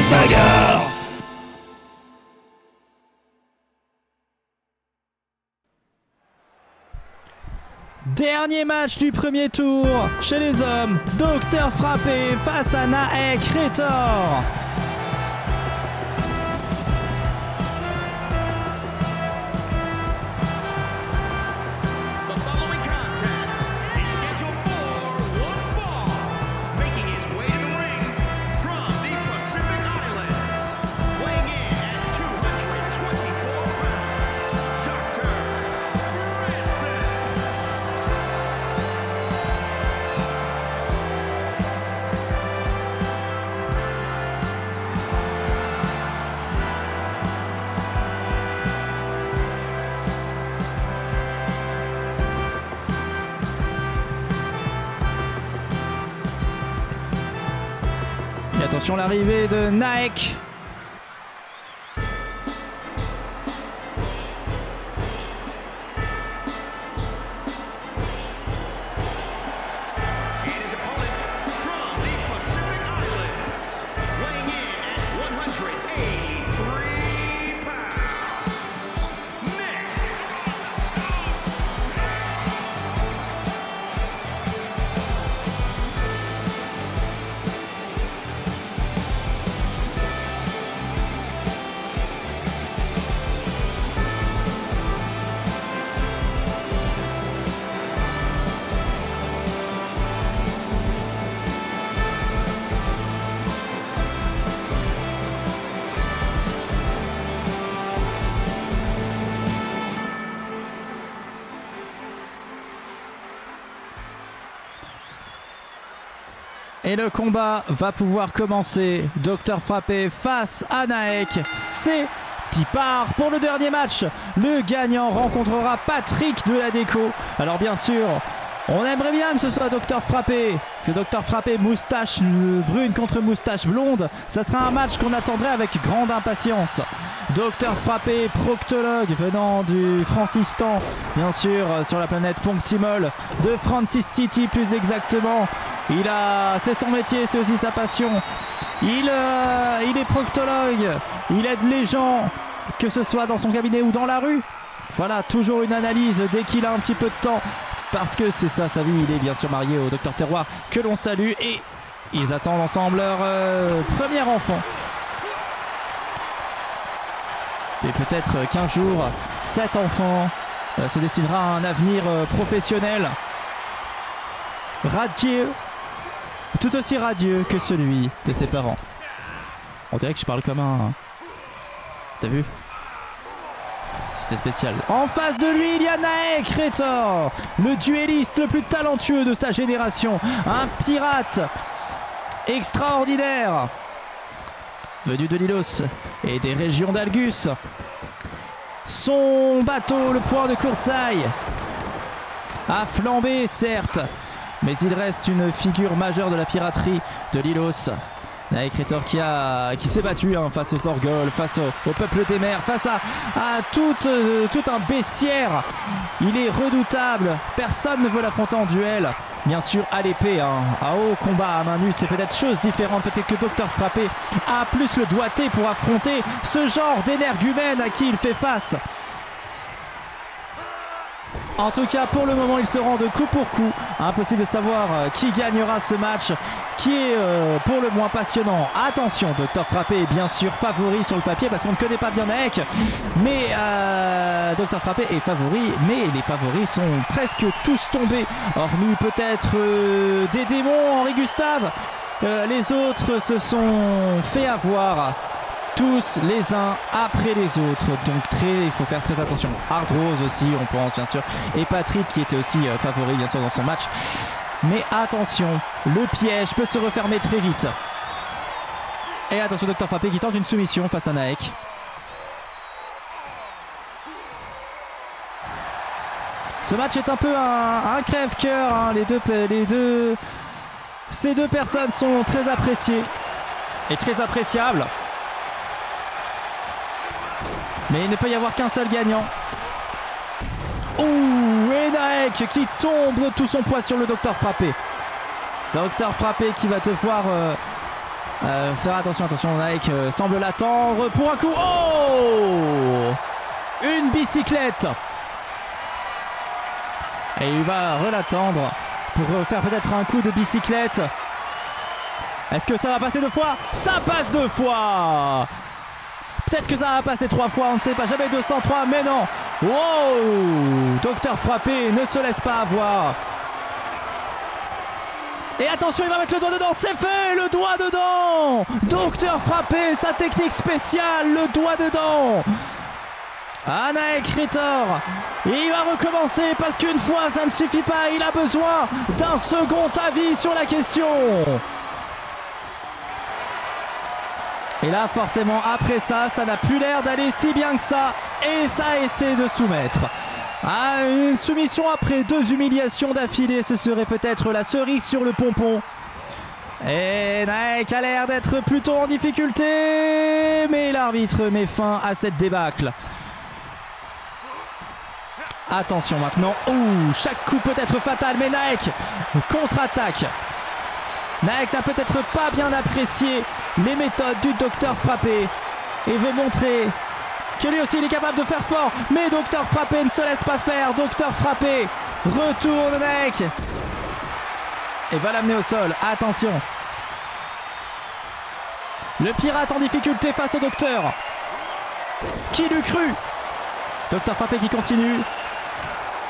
grosse bagarre. Dernier match du premier tour chez les hommes. Dr Frappé face à Naek Retor. Et attention l'arrivée de Naek. Et le combat va pouvoir commencer. Dr Frappé face à Naek. C'est part pour le dernier match. Le gagnant rencontrera Patrick de la Déco. Alors bien sûr, on aimerait bien que ce soit Dr Frappé. Parce que Dr Frappé, moustache brune contre moustache blonde, ça sera un match qu'on attendrait avec grande impatience. Dr Frappé, proctologue venant du Francistan, bien sûr sur la planète Ponctimol, de Francis City plus exactement. C'est son métier, c'est aussi sa passion. Il est proctologue, il aide les gens, que ce soit dans son cabinet ou dans la rue. Voilà, toujours une analyse dès qu'il a un petit peu de temps, parce que c'est ça sa vie. Il est bien sûr marié au Docteur Terroir, que l'on salue, et ils attendent ensemble leur premier enfant. Et peut-être qu'un jour, cet enfant se dessinera à un avenir professionnel radieux, tout aussi radieux que celui de ses parents. On dirait que je parle comme un... T'as vu? C'était spécial. En face de lui, il y a Naek Retor, le duelliste le plus talentueux de sa génération. Un pirate extraordinaire, venu de Lilos et des régions d'Algus. Son bateau, le Point de Courtsaille, a flambé, certes, mais il reste une figure majeure de la piraterie de Lilos. Naek Retor qui s'est battu face aux Orgols, face au peuple des mers, face à tout un bestiaire. Il est redoutable, personne ne veut l'affronter en duel. Bien sûr à l'épée, à haut combat, à main nue, c'est peut-être chose différente. Peut-être que Dr Frappé a plus le doigté pour affronter ce genre d'énergumène à qui il fait face. En tout cas, pour le moment, ils se rendent coup pour coup. Impossible de savoir qui gagnera ce match, qui est pour le moins passionnant. Attention, Dr Frappé est bien sûr favori sur le papier parce qu'on ne connaît pas bien Naek. Mais Dr Frappé est favori, mais les favoris sont presque tous tombés. Hormis peut-être des démons, Henri Gustave. Les autres se sont fait avoir. Tous les uns après les autres, donc il faut faire très attention. Hard Rose aussi, on pense bien sûr, et Patrick qui était aussi favori bien sûr dans son match. Mais attention, le piège peut se refermer très vite. Et attention, Dr Frappé qui tente une soumission face à Naek. Ce match est un peu un crève-cœur, ces deux personnes sont très appréciées et très appréciables. Mais il ne peut y avoir qu'un seul gagnant. Ouh, et Naek qui tombe de tout son poids sur le Dr Frappé. Dr Frappé qui va devoir Faire attention, Nike semble l'attendre pour un coup. Oh, une bicyclette. Et il va relattendre pour faire peut-être un coup de bicyclette. Est-ce que ça va passer 2 fois? Ça passe 2 fois. Peut-être que ça va passer 3 fois, on ne sait pas. Jamais 203, mais non. Wow, Docteur Frappé ne se laisse pas avoir. Et attention, il va mettre le doigt dedans, c'est fait, le doigt dedans. Docteur Frappé, sa technique spéciale, le doigt dedans. Anaek Ritter, il va recommencer parce qu'une fois ça ne suffit pas, il a besoin d'un second avis sur la question. Et là forcément après ça n'a plus l'air d'aller si bien que ça, et ça essaie de soumettre. Ah, une soumission après 2 humiliations d'affilée, ce serait peut-être la cerise sur le pompon. Et Naek a l'air d'être plutôt en difficulté, mais l'arbitre met fin à cette débâcle. Attention maintenant, chaque coup peut être fatal, mais Naek contre-attaque. Naek n'a peut-être pas bien apprécié les méthodes du Docteur Frappé et veut montrer que lui aussi il est capable de faire fort, mais Docteur Frappé ne se laisse pas faire. Docteur Frappé retourne Naek et va l'amener au sol. Attention, le pirate en difficulté face au Docteur. Qui l'eût cru? Docteur Frappé qui continue.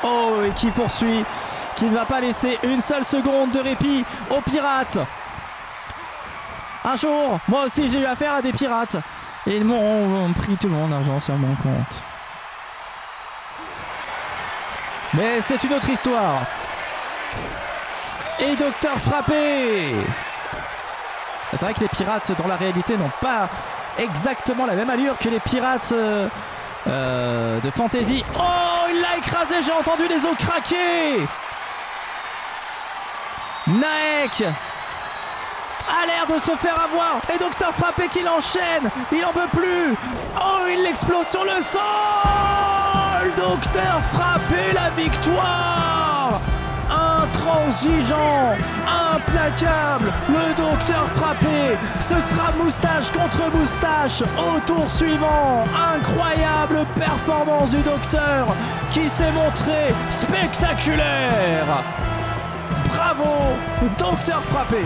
Oh, et qui poursuit, qui ne va pas laisser une seule seconde de répit aux pirates. Un jour, moi aussi j'ai eu affaire à des pirates et ils m'ont pris tout mon argent sur mon compte. Mais c'est une autre histoire. Et Docteur Frappé. C'est vrai que les pirates dans la réalité n'ont pas exactement la même allure que les pirates de fantasy. Oh, il l'a écrasé, j'ai entendu les os craquer. Naek a l'air de se faire avoir. Et Docteur Frappé qui l'enchaîne. Il n'en peut plus. Oh, il l'explose sur le sol. Docteur Frappé, la victoire. Intransigeant, implacable, le Docteur Frappé. Ce sera moustache contre moustache au tour suivant. Incroyable performance du Docteur qui s'est montré spectaculaire. Bravo, Docteur Frappé.